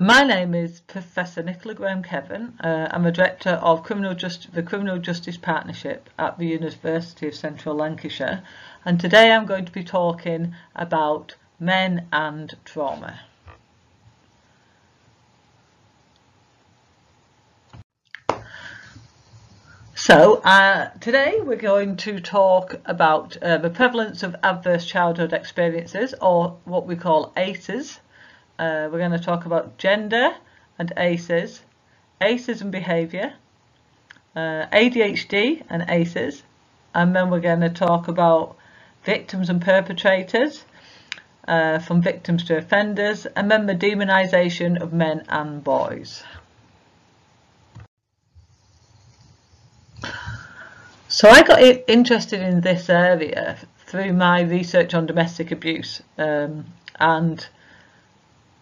My name is Professor Nicola Graham-Kevan. I'm a Director of the Criminal Justice Partnership at the University of Central Lancashire, and today I'm going to be talking about men and trauma. So today we're going to talk about the prevalence of adverse childhood experiences, or what we call ACEs. We're going to talk about gender and ACEs, ACEs and behaviour, ADHD and ACEs, and then we're going to talk about victims and perpetrators, from victims to offenders, and then the demonisation of men and boys. So I got interested in this area through my research on domestic abuse, and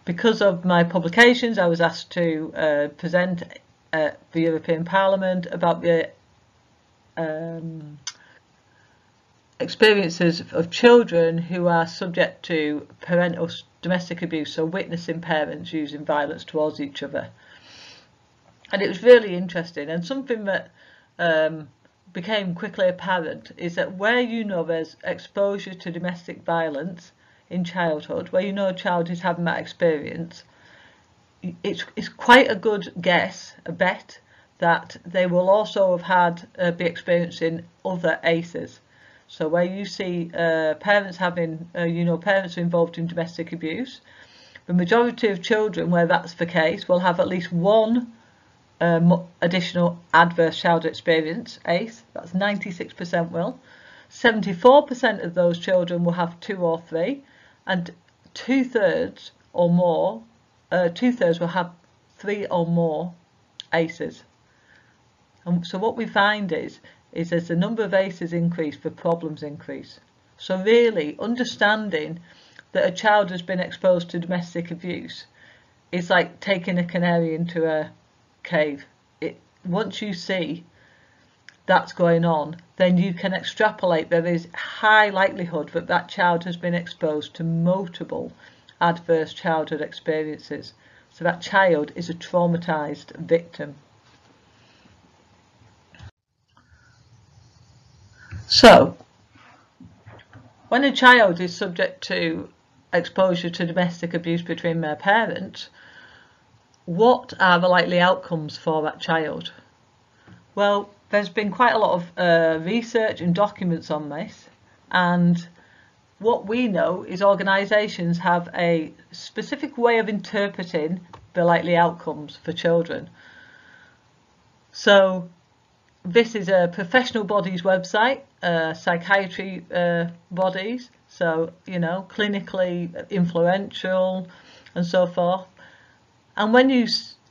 because of my publications I was asked to present at the European Parliament about the experiences of children who are subject to parental domestic abuse, so witnessing parents using violence towards each other. And it was really interesting, and something that became quickly apparent is that where there's exposure to domestic violence in childhood, where a child is having that experience, it's quite a good bet that they will also have had be experiencing other ACEs. So where you see parents having parents are involved in domestic abuse, the majority of children where that's the case will have at least one additional adverse childhood experience, ACE. That's 96% will. 74% of those children will have 2 or 3, and two-thirds will have 3 or more ACEs. And so what we find is as the number of ACEs increase, the problems increase. So really understanding that a child has been exposed to domestic abuse is like taking a canary into a cave. Once you see that's going on, then you can extrapolate there is high likelihood that that child has been exposed to multiple adverse childhood experiences. So that child is a traumatized victim. So when a child is subject to exposure to domestic abuse between their parents, what are the likely outcomes for that child? Well, there's been quite a lot of research and documents on this, and what we know is organisations have a specific way of interpreting the likely outcomes for children. So this is a professional bodies website, psychiatry bodies, so clinically influential and so forth. And when you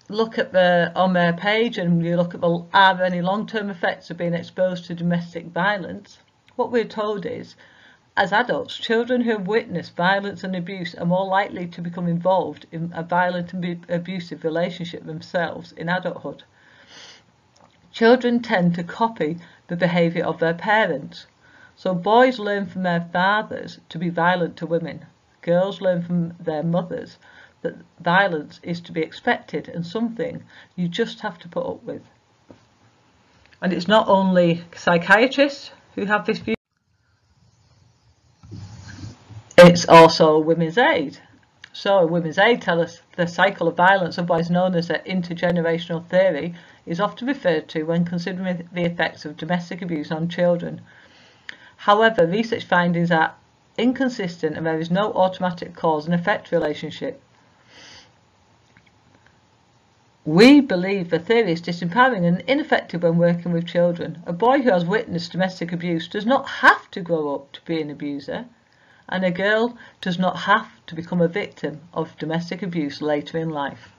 look at on their page and you look at are there any long-term effects of being exposed to domestic violence, what we're told is, as adults, children who have witnessed violence and abuse are more likely to become involved in a violent and abusive relationship themselves in adulthood. Children tend to copy the behaviour of their parents. So boys learn from their fathers to be violent to women. Girls learn from their mothers that violence is to be expected and something you just have to put up with. And it's not only psychiatrists who have this view, it's also Women's Aid. So Women's Aid tell us the cycle of violence, otherwise known as an intergenerational theory, is often referred to when considering the effects of domestic abuse on children. However, research findings are inconsistent and there is no automatic cause and effect relationship. We believe the theory is disempowering and ineffective when working with children. A boy who has witnessed domestic abuse does not have to grow up to be an abuser, and a girl does not have to become a victim of domestic abuse later in life.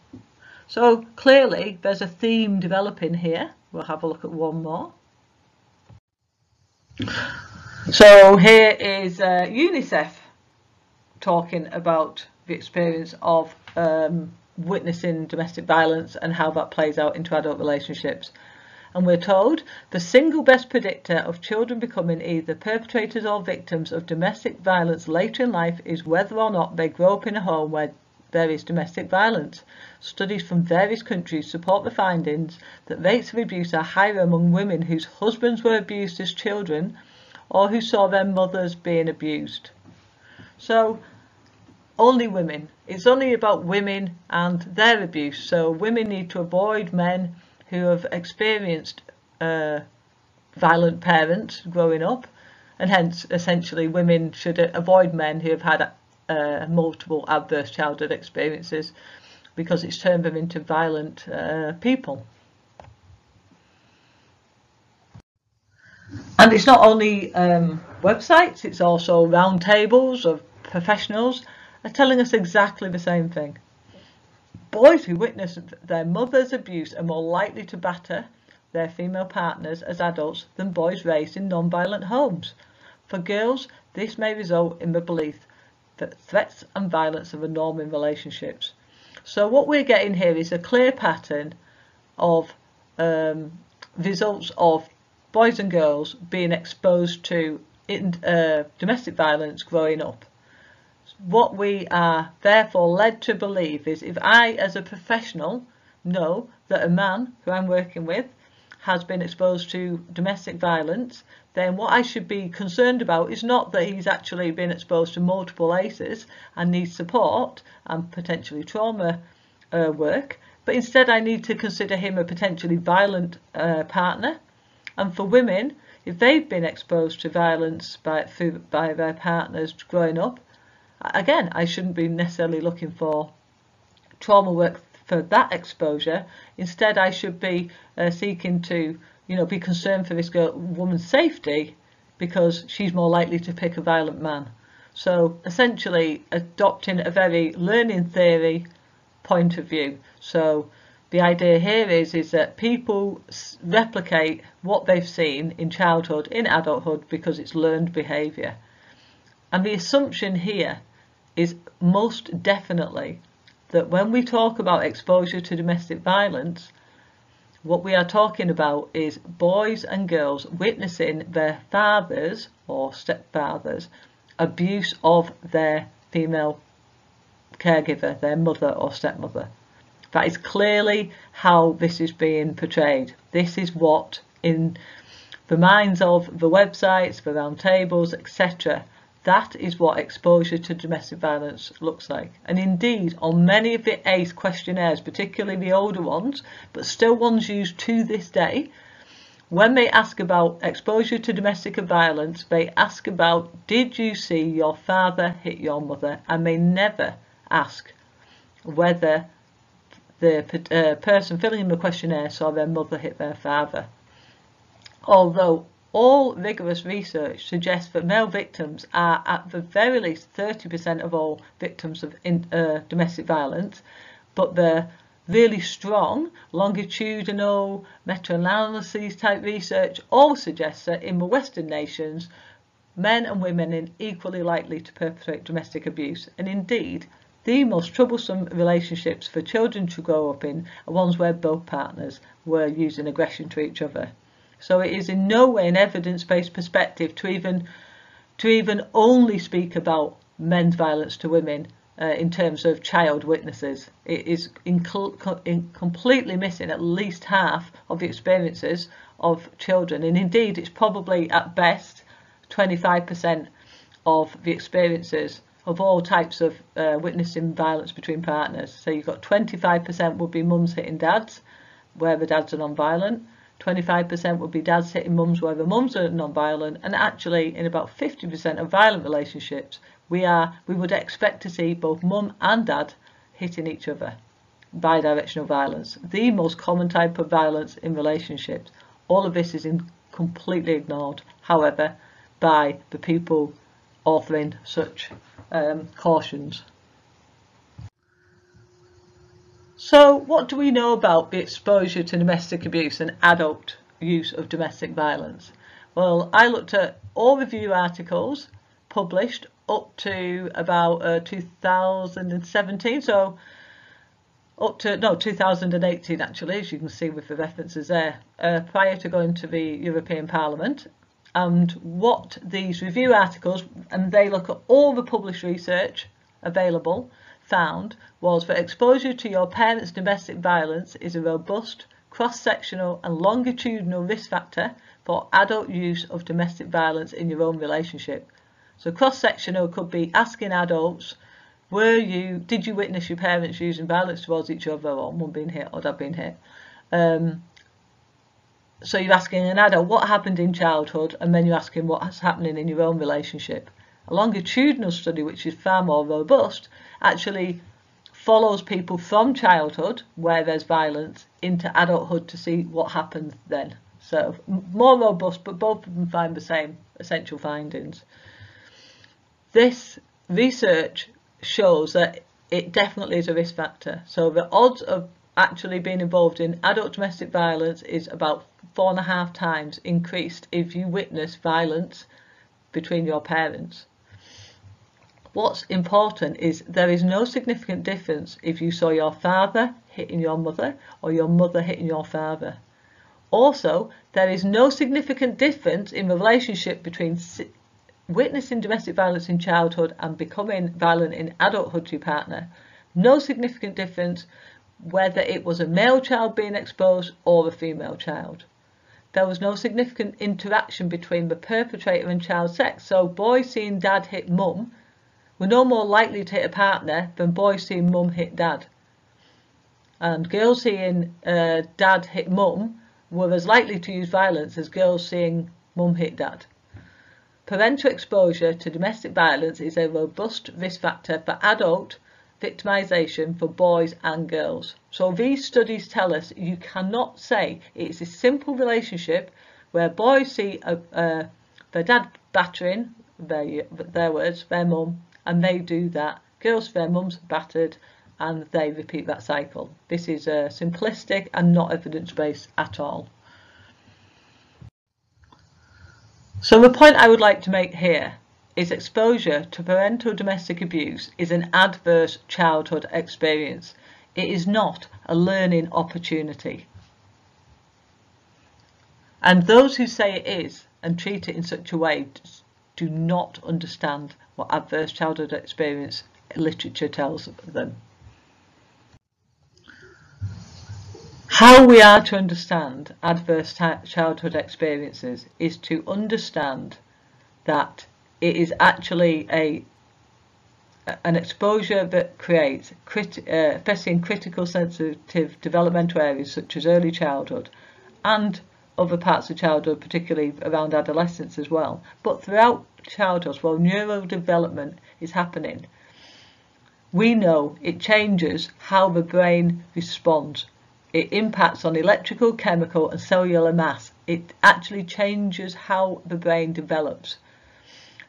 So clearly there's a theme developing here. We'll have a look at one more. So here is UNICEF talking about the experience of witnessing domestic violence and how that plays out into adult relationships. And we're told the single best predictor of children becoming either perpetrators or victims of domestic violence later in life is whether or not they grow up in a home where various domestic violence. Studies from various countries support the findings that rates of abuse are higher among women whose husbands were abused as children or who saw their mothers being abused. So only women. It's only about women and their abuse. So women need to avoid men who have experienced violent parents growing up, and hence essentially women should avoid men who have had multiple adverse childhood experiences, because it's turned them into violent people. And it's not only websites, it's also roundtables of professionals are telling us exactly the same thing. Boys who witness their mother's abuse are more likely to batter their female partners as adults than boys raised in non-violent homes. For girls, this may result in the belief that threats and violence are the norm in relationships. So what we're getting here is a clear pattern of results of boys and girls being exposed to domestic violence growing up. What we are therefore led to believe is, if I as a professional know that a man who I'm working with has been exposed to domestic violence, then what I should be concerned about is not that he's actually been exposed to multiple ACEs and needs support and potentially trauma work, but instead I need to consider him a potentially violent partner. And for women, if they've been exposed to violence by their partners growing up, again, I shouldn't be necessarily looking for trauma work for that exposure. Instead, I should be seeking to, be concerned for this woman's safety, because she's more likely to pick a violent man. So essentially adopting a very learning theory point of view. So the idea here is that people replicate what they've seen in childhood, in adulthood, because it's learned behaviour. And the assumption here is most definitely that when we talk about exposure to domestic violence, what we are talking about is boys and girls witnessing their fathers or stepfathers' abuse of their female caregiver, their mother or stepmother. That is clearly how this is being portrayed. This is what, in the minds of the websites, the roundtables, etc., that is what exposure to domestic violence looks like. And indeed, on many of the ACE questionnaires, particularly the older ones, but still ones used to this day, when they ask about exposure to domestic violence, they ask about, did you see your father hit your mother? And they never ask whether the person filling in the questionnaire saw their mother hit their father. Although all rigorous research suggests that male victims are at the very least 30% of all victims of domestic violence, but the really strong longitudinal meta-analyses type research all suggests that in the Western nations, men and women are equally likely to perpetrate domestic abuse. And indeed, the most troublesome relationships for children to grow up in are ones where both partners were using aggression to each other. So it is in no way an evidence-based perspective to even only speak about men's violence to women in terms of child witnesses. It is completely missing at least half of the experiences of children, and indeed it's probably at best 25% of the experiences of all types of witnessing violence between partners. So you've got 25% would be mums hitting dads, where the dads are non-violent. 25% would be dads hitting mums where the mums are non-violent, and actually in about 50% of violent relationships we would expect to see both mum and dad hitting each other. Bidirectional violence, the most common type of violence in relationships. All of this is completely ignored, however, by the people authoring such cautions. So what do we know about the exposure to domestic abuse and adult use of domestic violence? Well, I looked at all review articles published up to about 2017, so up to 2018 actually, as you can see with the references there, prior to going to the European Parliament. And what these review articles, and they look at all the published research available, found was that exposure to your parents' domestic violence is a robust, cross-sectional and longitudinal risk factor for adult use of domestic violence in your own relationship. So cross-sectional could be asking adults, did you witness your parents using violence towards each other, or mum being hit or dad being hit? So you're asking an adult what happened in childhood, and then you're asking what's happening in your own relationship. A longitudinal study, which is far more robust, actually follows people from childhood, where there's violence, into adulthood to see what happens then. So more robust, but both of them find the same essential findings. This research shows that it definitely is a risk factor. So the odds of actually being involved in adult domestic violence is about 4.5 times increased if you witness violence between your parents. What's important is there is no significant difference if you saw your father hitting your mother or your mother hitting your father. Also, there is no significant difference in the relationship between witnessing domestic violence in childhood and becoming violent in adulthood to your partner. No significant difference whether it was a male child being exposed or a female child. There was no significant interaction between the perpetrator and child sex. So boys seeing dad hit mum were no more likely to hit a partner than boys seeing mum hit dad. And girls seeing dad hit mum were as likely to use violence as girls seeing mum hit dad. Parental exposure to domestic violence is a robust risk factor for adult victimisation for boys and girls. So these studies tell us you cannot say it's a simple relationship where boys see their dad battering, their words, their mum, and they do that. Girls, their mum's battered, and they repeat that cycle. This is simplistic and not evidence-based at all. So the point I would like to make here is exposure to parental domestic abuse is an adverse childhood experience. It is not a learning opportunity. And those who say it is and treat it in such a way do not understand what adverse childhood experience literature tells them. How we are to understand adverse childhood experiences is to understand that it is actually an exposure that creates, especially in critical sensitive developmental areas such as early childhood and other parts of childhood, particularly around adolescence as well. But throughout childhood, while neurodevelopment is happening, we know it changes how the brain responds. It impacts on electrical, chemical and cellular mass. It actually changes how the brain develops.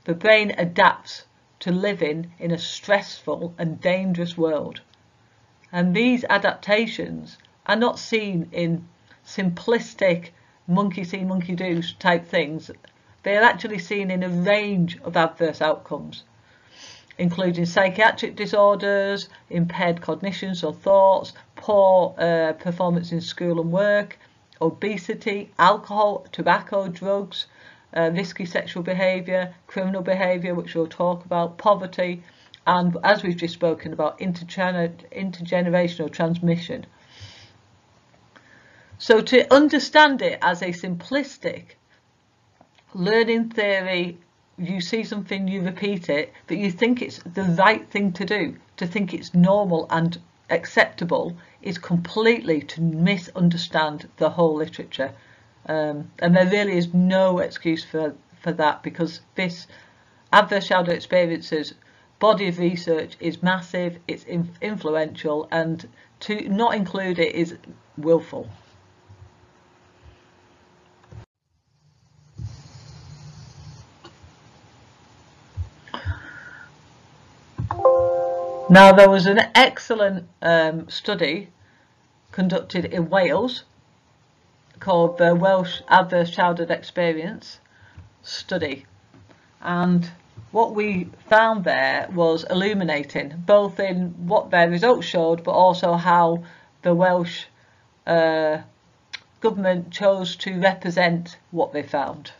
The brain adapts to living in a stressful and dangerous world. And these adaptations are not seen in simplistic monkey see, monkey do type things. They are actually seen in a range of adverse outcomes, including psychiatric disorders, impaired cognitions or thoughts, poor performance in school and work, obesity, alcohol, tobacco, drugs, risky sexual behaviour, criminal behaviour, which we'll talk about, poverty, and as we've just spoken about, intergenerational transmission. So to understand it as a simplistic learning theory, you see something, you repeat it, that you think it's the right thing to do, to think it's normal and acceptable, is completely to misunderstand the whole literature. And there really is no excuse for that, because this adverse childhood experiences body of research is massive, it's influential, and to not include it is willful. Now, there was an excellent study conducted in Wales called the Welsh Adverse Childhood Experience Study, and what we found there was illuminating, both in what their results showed, but also how the Welsh government chose to represent what they found.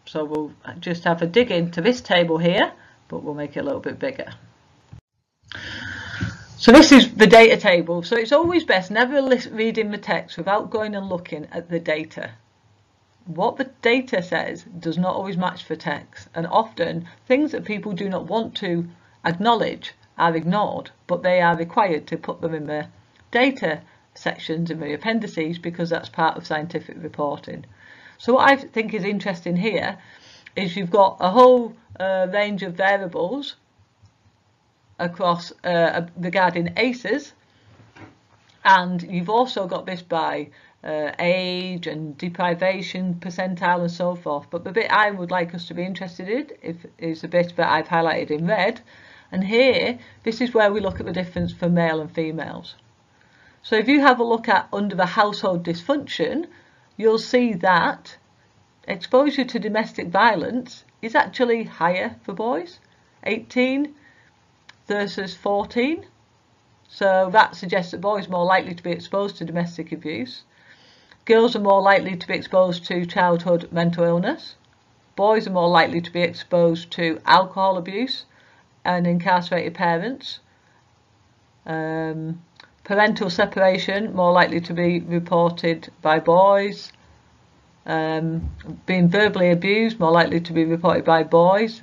So we'll just have a dig into this table here, but we'll make it a little bit bigger. So this is the data table. So it's always best never reading the text without going and looking at the data. What the data says does not always match the text, and often things that people do not want to acknowledge are ignored, but they are required to put them in the data sections in the appendices because that's part of scientific reporting. So what I think is interesting here is you've got a whole range of variables across regarding ACEs, and you've also got this by age and deprivation percentile and so forth. But the bit I would like us to be interested in is the bit that I've highlighted in red, and here this is where we look at the difference for male and females. So if you have a look at under the household dysfunction, you'll see that exposure to domestic violence is actually higher for boys, 18 versus 14. So that suggests that boys are more likely to be exposed to domestic abuse. Girls are more likely to be exposed to childhood mental illness. Boys are more likely to be exposed to alcohol abuse and incarcerated parents. Parental separation, more likely to be reported by boys. Being verbally abused, more likely to be reported by boys.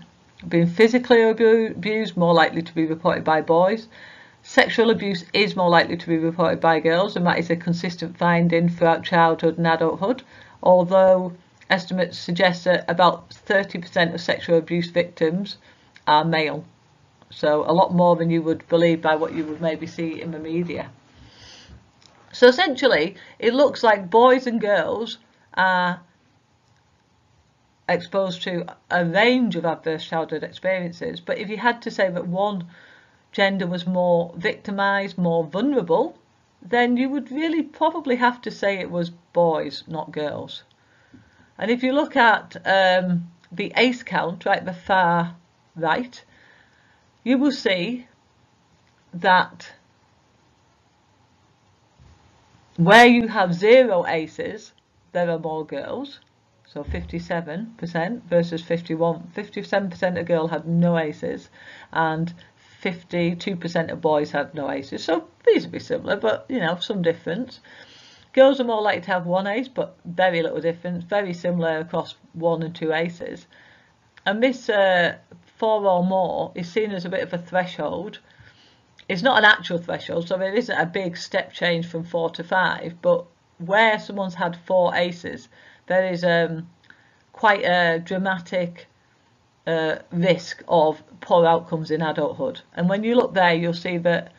Being physically abused, more likely to be reported by boys. Sexual abuse is more likely to be reported by girls, and that is a consistent finding throughout childhood and adulthood, although estimates suggest that about 30% of sexual abuse victims are male. So a lot more than you would believe by what you would maybe see in the media. So essentially, it looks like boys and girls are exposed to a range of adverse childhood experiences, but if you had to say that one gender was more victimised, more vulnerable, then you would really probably have to say it was boys, not girls. And if you look at the ACE count, right, the far right, you will see that where you have 0 ACEs, there are more girls. So 57% versus 51. 57% of girls had no ACEs, and 52% of boys had no ACEs. So reasonably similar, but you know, some difference. Girls are more likely to have 1 ACE, but very little difference. Very similar across 1 and 2 ACEs. And this 4 or more is seen as a bit of a threshold. It's not an actual threshold, so there isn't a big step change from 4 to 5, but where someone's had 4 ACEs, there is quite a dramatic risk of poor outcomes in adulthood. And when you look there, you'll see that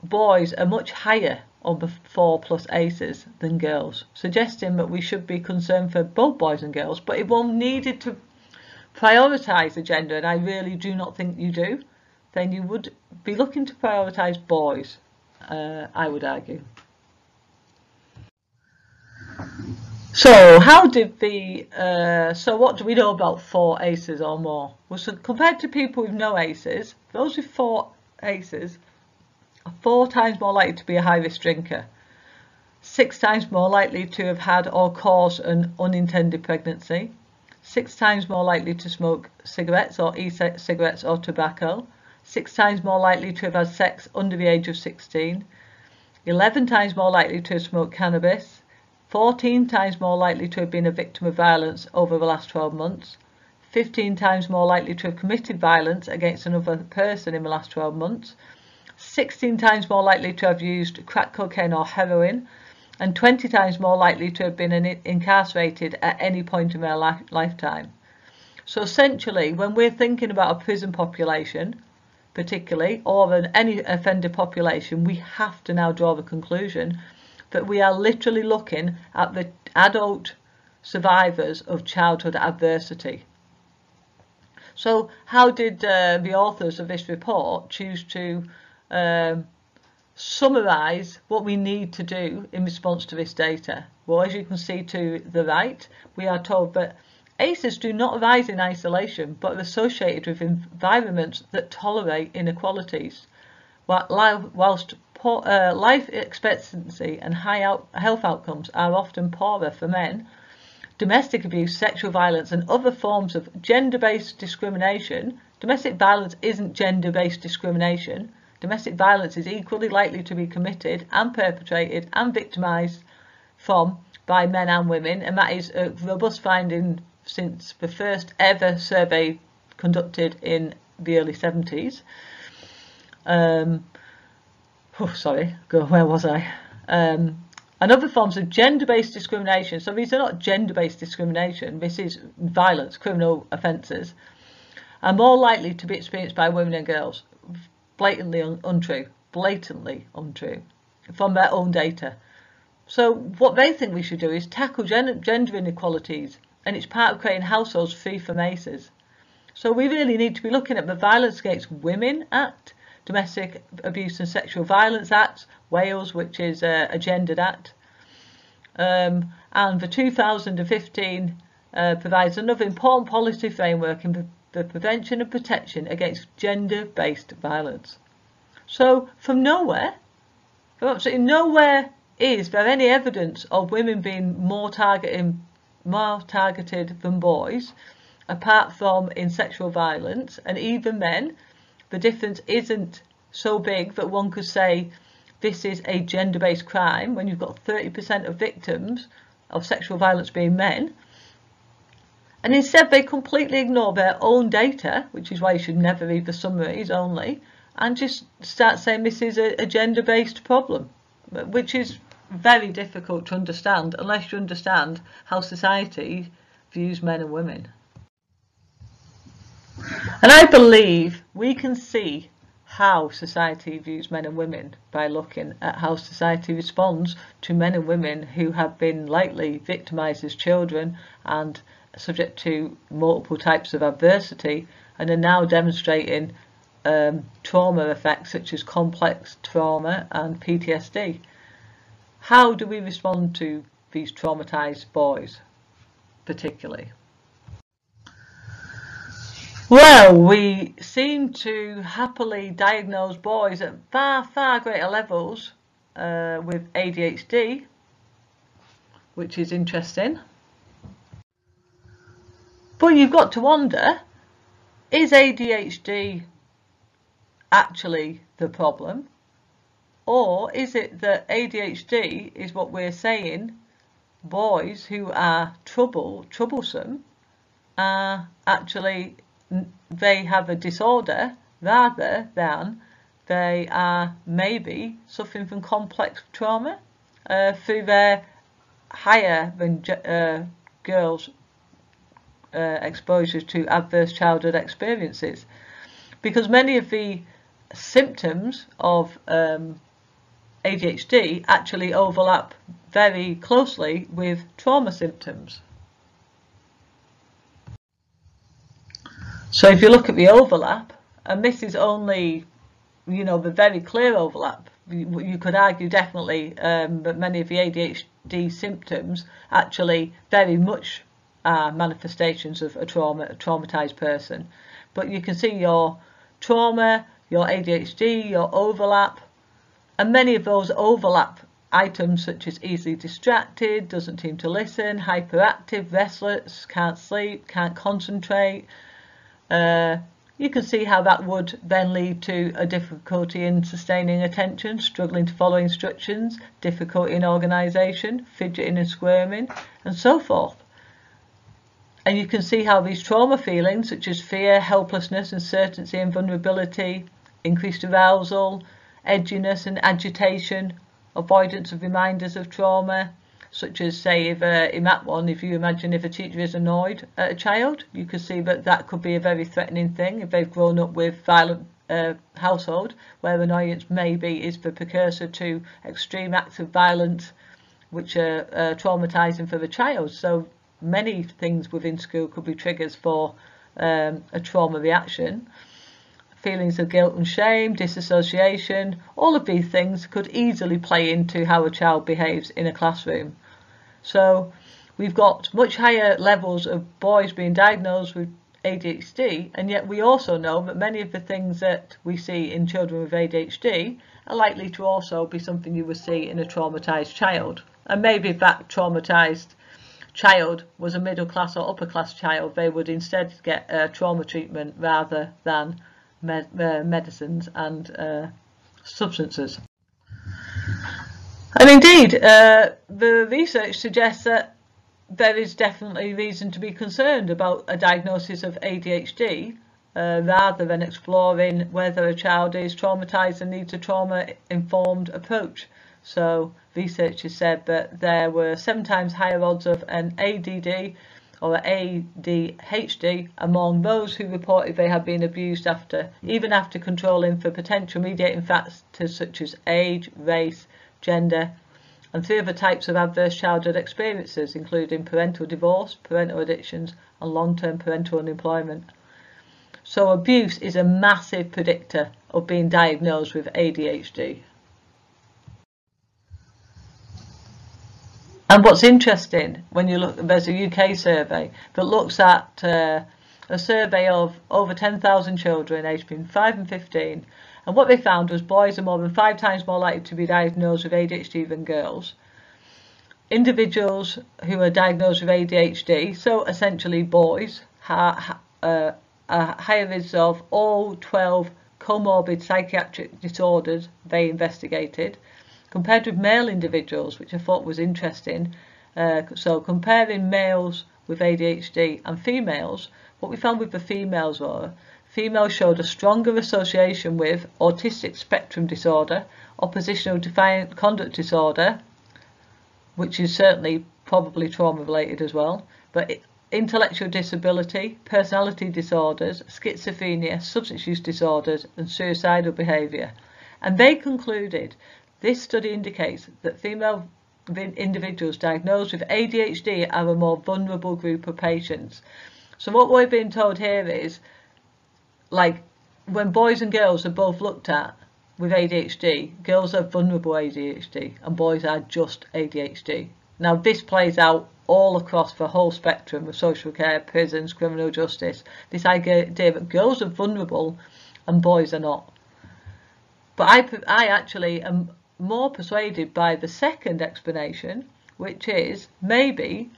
boys are much higher on the 4+ ACEs than girls, suggesting that we should be concerned for both boys and girls. But if one needed to prioritise the gender, and I really do not think you do, then you would be looking to prioritise boys, I would argue. So how did so what do we know about 4 ACEs or more? Well, so compared to people with no ACEs, those with 4 ACEs are 4 times more likely to be a high-risk drinker, 6 times more likely to have had or caused an unintended pregnancy, 6 times more likely to smoke cigarettes or e-cigarettes or tobacco, 6 times more likely to have had sex under the age of 16, 11 times more likely to have smoked cannabis, 14 times more likely to have been a victim of violence over the last 12 months, 15 times more likely to have committed violence against another person in the last 12 months, 16 times more likely to have used crack cocaine or heroin, and 20 times more likely to have been incarcerated at any point in their lifetime. So essentially, when we're thinking about a prison population, particularly, or any offender population, we have to now draw the conclusion that we are literally looking at the adult survivors of childhood adversity. So how did the authors of this report choose to summarise what we need to do in response to this data? Well, as you can see to the right, we are told that ACEs do not arise in isolation, but are associated with environments that tolerate inequalities. Whilst life expectancy and high health outcomes are often poorer for men, domestic abuse, sexual violence and other forms of gender-based discrimination — domestic violence isn't gender-based discrimination, domestic violence is equally likely to be committed and perpetrated and victimised by men and women, and that is a robust finding since the first ever survey conducted in the early 70s. Where was I? And other forms of gender-based discrimination. So these are not gender-based discrimination, this is violence, criminal offences, are more likely to be experienced by women and girls. Blatantly untrue from their own data. So what they think we should do is tackle gender inequalities, and it's part of creating households free from ACEs. So we really need to be looking at the Violence Against Women Act, Domestic Abuse and Sexual Violence Act, Wales, which is a gendered act, and the 2015 provides another important policy framework in the prevention and protection against gender-based violence. So from absolutely nowhere is there any evidence of women being more targeted than boys, apart from in sexual violence, and even then the difference isn't so big that one could say this is a gender-based crime when you've got 30% of victims of sexual violence being men. And instead they completely ignore their own data, which is why you should never read the summaries only, and just start saying this is a gender-based problem, which is very difficult to understand unless you understand how society views men and women. And I believe we can see how society views men and women by looking at how society responds to men and women who have been likely victimised as children and subject to multiple types of adversity and are now demonstrating trauma effects such as complex trauma and PTSD. How do we respond to these traumatised boys particularly? Well, we seem to happily diagnose boys at far greater levels with ADHD, which is interesting. But you've got to wonder, is ADHD actually the problem? Or is it that ADHD is what we're saying boys who are troublesome are actually, they have a disorder rather than they are maybe suffering from complex trauma through their higher than girls' exposure to adverse childhood experiences? Because many of the symptoms of ADHD actually overlap very closely with trauma symptoms. So if you look at the overlap, and this is only, the very clear overlap, you could argue definitely that many of the ADHD symptoms actually very much are manifestations of a traumatized person. But you can see your trauma, your ADHD, your overlap, and many of those overlap items such as easily distracted, doesn't seem to listen, hyperactive, restless, can't sleep, can't concentrate. You can see how that would then lead to a difficulty in sustaining attention, struggling to follow instructions, difficulty in organisation, fidgeting and squirming, and so forth. And you can see how these trauma feelings such as fear, helplessness, uncertainty and vulnerability, increased arousal, edginess and agitation, avoidance of reminders of trauma, such as say if you imagine if a teacher is annoyed at a child, you could see that could be a very threatening thing if they've grown up with violent household where annoyance maybe is the precursor to extreme acts of violence which are traumatizing for the child. So many things within school could be triggers for a trauma reaction. Feelings of guilt and shame, disassociation, all of these things could easily play into how a child behaves in a classroom. So we've got much higher levels of boys being diagnosed with ADHD, and yet we also know that many of the things that we see in children with ADHD are likely to also be something you would see in a traumatised child. And maybe if that traumatised child was a middle class or upper class child, they would instead get trauma treatment rather than medicines and substances. And indeed, the research suggests that there is definitely reason to be concerned about a diagnosis of ADHD, rather than exploring whether a child is traumatised and needs a trauma-informed approach. So researchers said that there were 7 times higher odds of an ADD or ADHD among those who reported they had been abused even after controlling for potential mediating factors such as age, race, gender, and 3 other types of adverse childhood experiences, including parental divorce, parental addictions, and long-term parental unemployment. So abuse is a massive predictor of being diagnosed with ADHD. And what's interesting, when you look, there's a UK survey that looks at a survey of over 10,000 children aged between 5 and 15, and what they found was boys are more than 5 times more likely to be diagnosed with ADHD than girls. Individuals who are diagnosed with ADHD, so essentially boys, are higher risk of all 12 comorbid psychiatric disorders they investigated, compared with male individuals, which I thought was interesting. So comparing males with ADHD and females, what we found with the females were females showed a stronger association with autistic spectrum disorder, oppositional defiant conduct disorder, which is certainly probably trauma related as well, but intellectual disability, personality disorders, schizophrenia, substance use disorders, and suicidal behaviour. And they concluded this study indicates that female individuals diagnosed with ADHD are a more vulnerable group of patients. So what we're being told here is, like, when boys and girls are both looked at with ADHD, girls are vulnerable ADHD and boys are just ADHD. Now this plays out all across the whole spectrum of social care, prisons, criminal justice, this idea that girls are vulnerable and boys are not. But I actually am more persuaded by the second explanation, which is maybe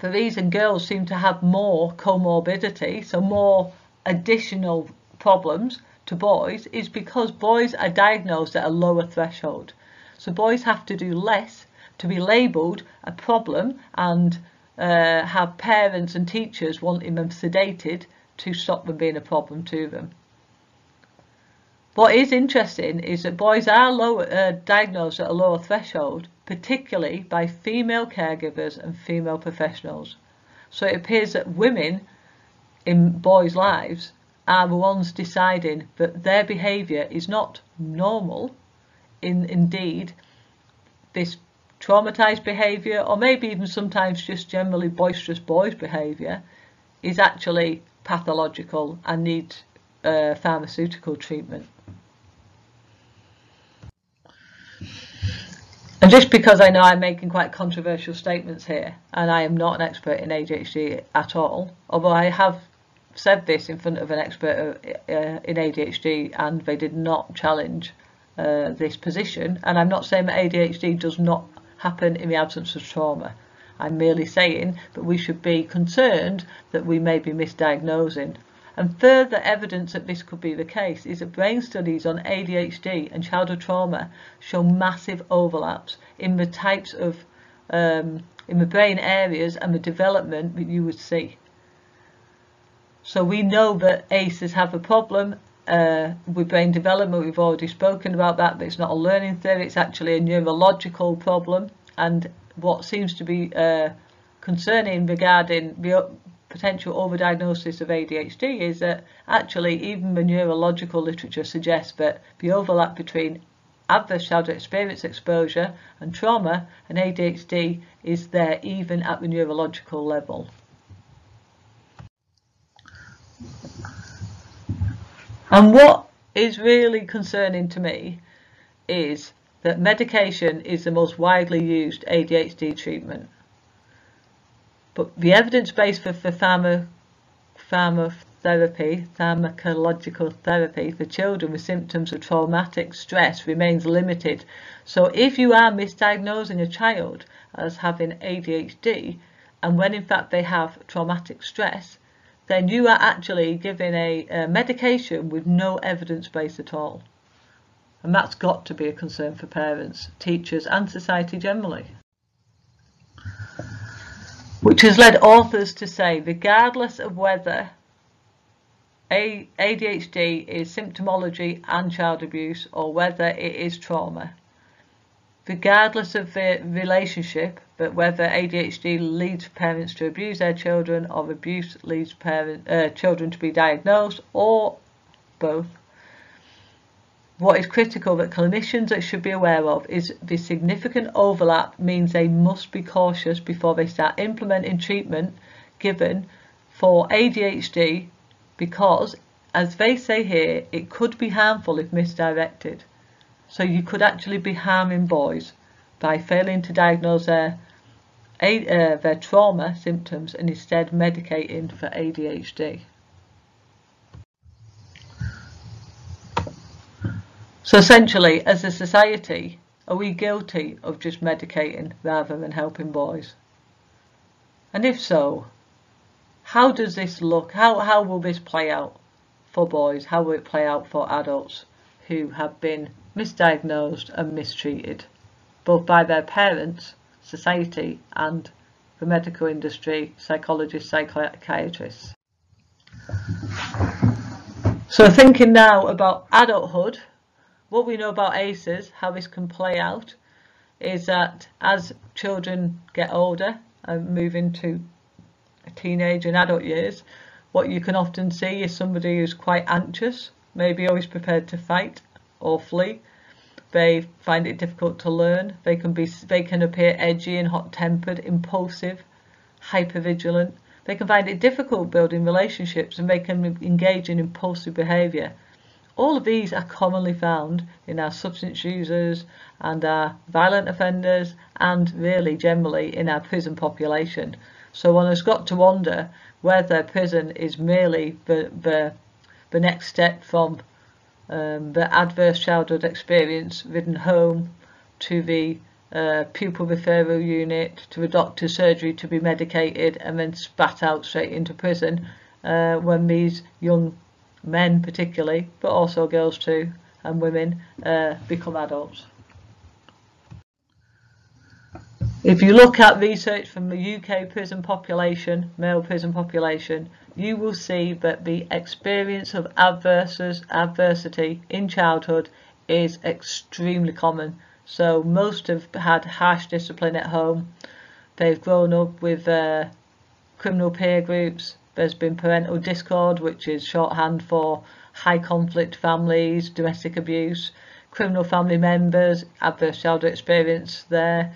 the reason girls seem to have more comorbidity, so more additional problems to boys, is because boys are diagnosed at a lower threshold. So boys have to do less to be labelled a problem and have parents and teachers wanting them sedated to stop them being a problem to them. What is interesting is that boys are diagnosed at a lower threshold, particularly by female caregivers and female professionals. So it appears that women in boys' lives are the ones deciding that their behaviour is not normal, indeed this traumatised behaviour, or maybe even sometimes just generally boisterous boys' behaviour, is actually pathological and needs pharmaceutical treatment. And just because I know I'm making quite controversial statements here, and I am not an expert in ADHD at all, although I have said this in front of an expert in ADHD and they did not challenge this position, and I'm not saying that ADHD does not happen in the absence of trauma. I'm merely saying that we should be concerned that we may be misdiagnosing. And further evidence that this could be the case is that brain studies on ADHD and childhood trauma show massive overlaps in the types of in the brain areas and the development that you would see. So we know that ACEs have a problem with brain development. We've already spoken about that, but it's not a learning theory, it's actually a neurological problem. And what seems to be concerning regarding the potential overdiagnosis of ADHD is that actually even the neurological literature suggests that the overlap between adverse childhood experience exposure and trauma and ADHD is there even at the neurological level. And what is really concerning to me is that medication is the most widely used ADHD treatment. But the evidence base for pharmacological therapy for children with symptoms of traumatic stress remains limited. So if you are misdiagnosing a child as having ADHD, and when in fact they have traumatic stress, then you are actually giving a medication with no evidence base at all. And that's got to be a concern for parents, teachers and society generally. Which has led authors to say, regardless of whether ADHD is symptomology and child abuse or whether it is trauma, regardless of the relationship, but whether ADHD leads parents to abuse their children or abuse leads children to be diagnosed, or both, what is critical that clinicians should be aware of is the significant overlap means they must be cautious before they start implementing treatment given for ADHD, because, as they say here, it could be harmful if misdirected. So you could actually be harming boys by failing to diagnose their trauma symptoms and instead medicating for ADHD. So essentially, as a society, are we guilty of just medicating rather than helping boys? And if so, how does this look? How will this play out for boys? How will it play out for adults who have been misdiagnosed and mistreated, both by their parents, society, and the medical industry, psychologists, psychiatrists? So thinking now about adulthood, what we know about ACEs, how this can play out, is that as children get older and move into teenage and adult years, what you can often see is somebody who's quite anxious, maybe always prepared to fight or flee. They find it difficult to learn. They can appear edgy and hot-tempered, impulsive, hypervigilant. They can find it difficult building relationships, and they can engage in impulsive behaviour. All of these are commonly found in our substance users and our violent offenders, and really generally in our prison population. So one has got to wonder whether prison is merely the next step from the adverse childhood experience ridden home to the pupil referral unit to the doctor's surgery to be medicated and then spat out straight into prison when these young men particularly, but also girls too and women, become adults. If you look at research from the UK prison population, male prison population, you will see that the experience of adversity in childhood is extremely common. So most have had harsh discipline at home. They've grown up with criminal peer groups. There's been parental discord, which is shorthand for high conflict families, domestic abuse, criminal family members, adverse childhood experience there.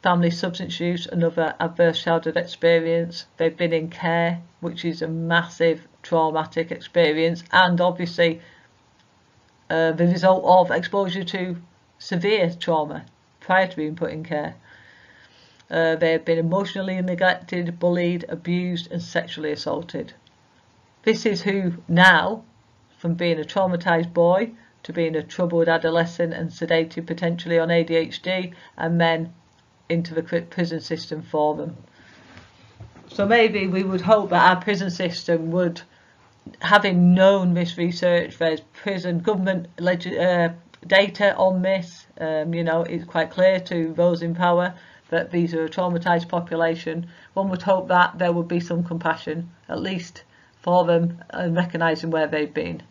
Family substance use, another adverse childhood experience. They've been in care, which is a massive traumatic experience, and obviously the result of exposure to severe trauma prior to being put in care. They have been emotionally neglected, bullied, abused and sexually assaulted. This is who now, from being a traumatised boy to being a troubled adolescent and sedated potentially on ADHD, and then into the prison system for them. So maybe we would hope that our prison system would, having known this research, there's prison government data on this, it's quite clear to those in power that these are a traumatised population. One would hope that there would be some compassion, at least for them, and recognising where they've been.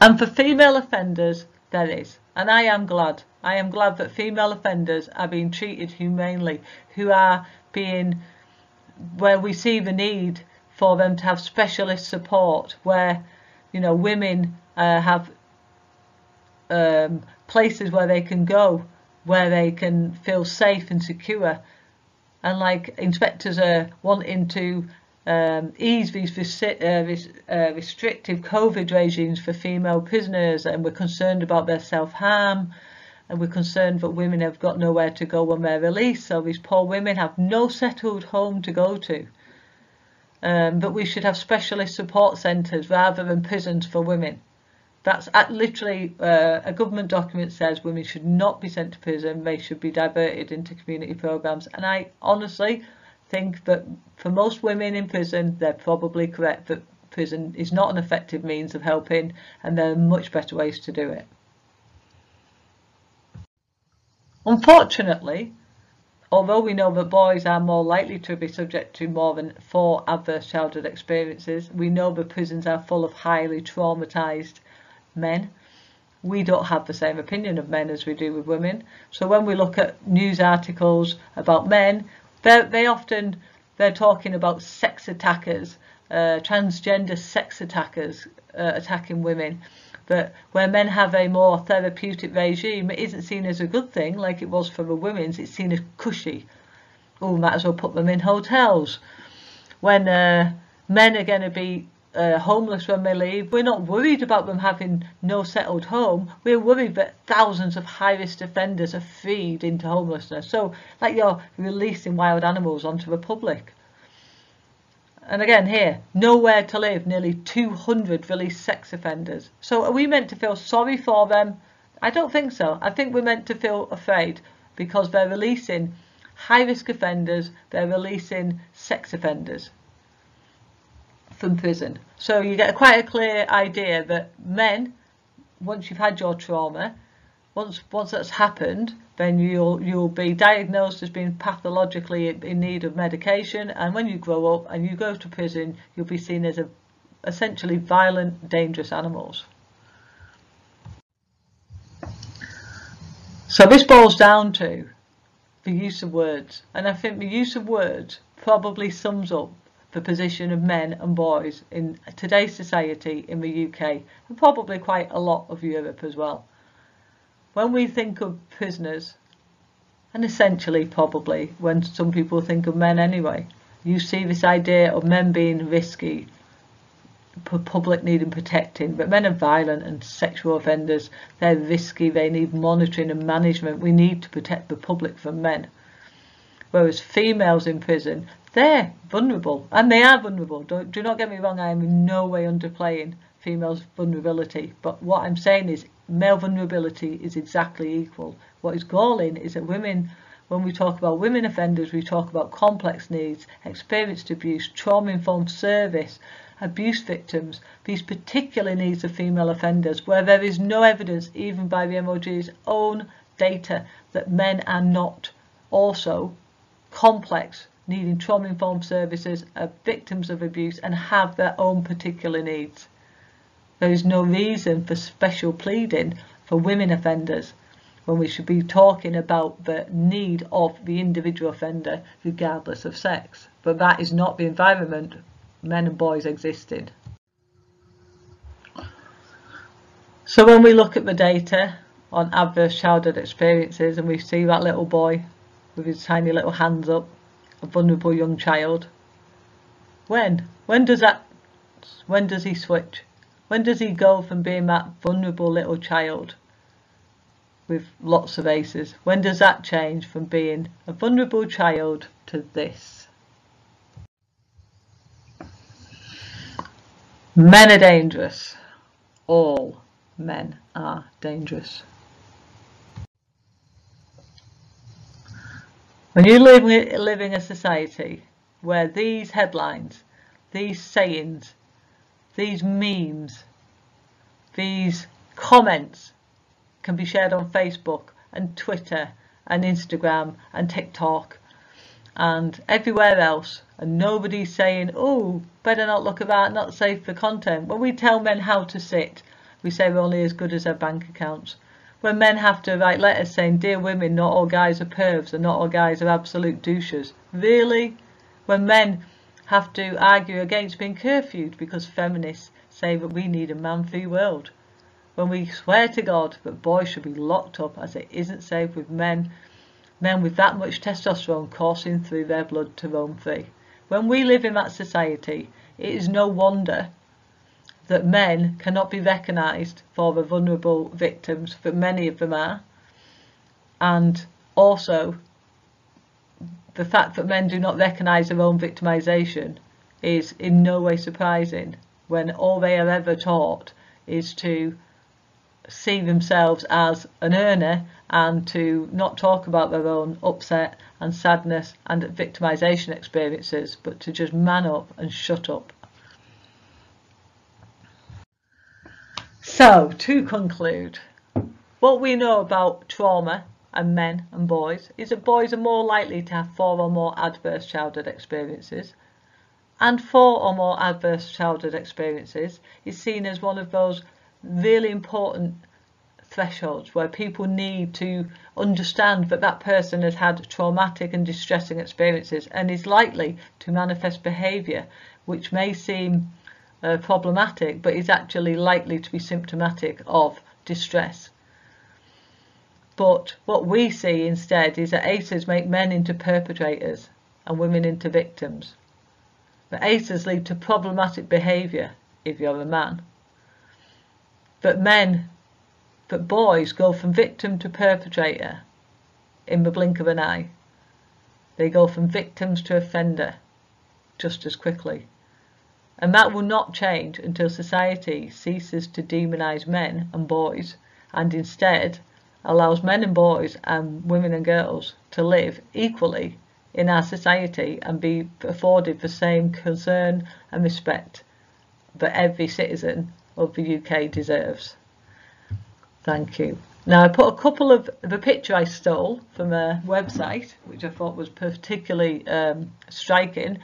And for female offenders, there is. And I am glad that female offenders are being treated humanely, who are being, where we see the need for them to have specialist support, where, women have places where they can go, where they can feel safe and secure. And like inspectors are wanting to ease these restrictive COVID regimes for female prisoners, and we're concerned about their self-harm, and we're concerned that women have got nowhere to go when they're released, so these poor women have no settled home to go to. But we should have specialist support centres rather than prisons for women. That's literally a government document says women should not be sent to prison, they should be diverted into community programmes. And I honestly think that for most women in prison, they're probably correct, that prison is not an effective means of helping, and there are much better ways to do it. Unfortunately, although we know that boys are more likely to be subject to more than 4 adverse childhood experiences, we know that prisons are full of highly traumatised men. We don't have the same opinion of men as we do with women. So when we look at news articles about men, they're talking about sex attackers, transgender sex attackers attacking women. But where men have a more therapeutic regime, it isn't seen as a good thing like it was for the women's. It's seen as cushy. Oh, might as well put them in hotels. When men are going to be homeless when they leave, we're not worried about them having no settled home. We're worried that thousands of high-risk offenders are freed into homelessness. So, like you're releasing wild animals onto the public. And again here, nowhere to live, nearly 200 released sex offenders. So are we meant to feel sorry for them? I don't think so. I think we're meant to feel afraid because they're releasing high-risk offenders, they're releasing sex offenders from prison. So you get quite a clear idea that men, once you've had your trauma, once that's happened, then you'll be diagnosed as being pathologically in need of medication, and when you grow up and you go to prison, you'll be seen as essentially violent, dangerous animals. So this boils down to the use of words, and I think the use of words probably sums up the position of men and boys in today's society in the UK, and probably quite a lot of Europe as well. When we think of prisoners, and essentially probably when some people think of men anyway, you see this idea of men being risky, public needing protecting, but men are violent and sexual offenders, they're risky, they need monitoring and management, we need to protect the public from men. Whereas females in prison, they're vulnerable, and they are vulnerable. Do not get me wrong, I am in no way underplaying females' vulnerability, but what I'm saying is male vulnerability is exactly equal. What is galling is that women, when we talk about women offenders, we talk about complex needs, experienced abuse, trauma-informed service, abuse victims, these particular needs of female offenders, where there is no evidence, even by the MOG's own data, that men are not also complex, needing trauma-informed services, are victims of abuse and have their own particular needs. There is no reason for special pleading for women offenders when we should be talking about the need of the individual offender regardless of sex. But that is not the environment men and boys exist in. So when we look at the data on adverse childhood experiences and we see that little boy with his tiny little hands up, a vulnerable young child, when does he switch? When does he go from being that vulnerable little child with lots of aces? When does that change from being a vulnerable child to this? Men are dangerous. All men are dangerous. When you live in a society where these headlines, these sayings, these memes, these comments can be shared on Facebook and Twitter and Instagram and TikTok and everywhere else, and nobody's saying, oh, better not look at that, not safe for content. When we tell men how to sit, we say we're only as good as their bank accounts. When men have to write letters saying, dear women, not all guys are pervs and not all guys are absolute douches. Really? When men have to argue against being curfewed because feminists say that we need a man-free world. When we swear to God that boys should be locked up as it isn't safe with men with that much testosterone coursing through their blood to roam free. When we live in that society, it is no wonder that men cannot be recognised for the vulnerable victims that many of them are, and also the fact that men do not recognise their own victimisation is in no way surprising when all they are ever taught is to see themselves as an earner and to not talk about their own upset and sadness and victimisation experiences, but to just man up and shut up. So, to conclude, what we know about trauma and men and boys is that boys are more likely to have 4 or more adverse childhood experiences, and 4 or more adverse childhood experiences is seen as one of those really important thresholds where people need to understand that that person has had traumatic and distressing experiences and is likely to manifest behaviour which may seem problematic, but is actually likely to be symptomatic of distress. But what we see instead is that ACEs make men into perpetrators and women into victims. The ACEs lead to problematic behaviour if you're a man. But boys go from victim to perpetrator in the blink of an eye. They go from victims to offender just as quickly. And that will not change until society ceases to demonise men and boys and instead allows men and boys and women and girls to live equally in our society and be afforded the same concern and respect that every citizen of the UK deserves. Thank you. Now I put a couple of the picture I stole from a website which I thought was particularly striking.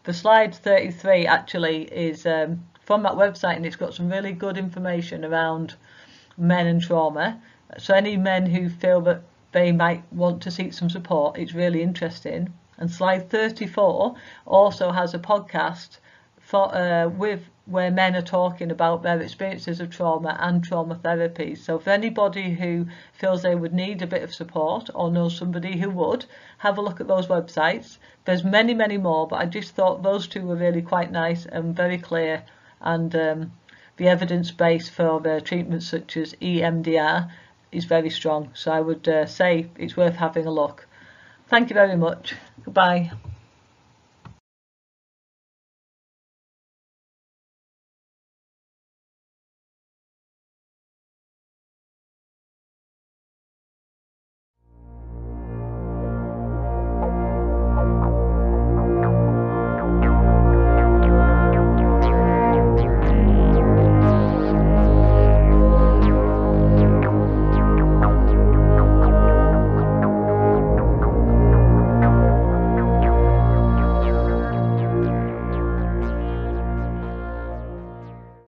The slide 33 actually is from that website, and it's got some really good information around men and trauma. So any men who feel that they might want to seek some support, it's really interesting. And slide 34 also has a podcast where men are talking about their experiences of trauma and trauma therapy. So for anybody who feels they would need a bit of support or knows somebody who would, have a look at those websites. There's many, many more, but I just thought those two were really quite nice and very clear, and the evidence base for the treatments such as EMDR is very strong. So I would say it's worth having a look. Thank you very much. Goodbye.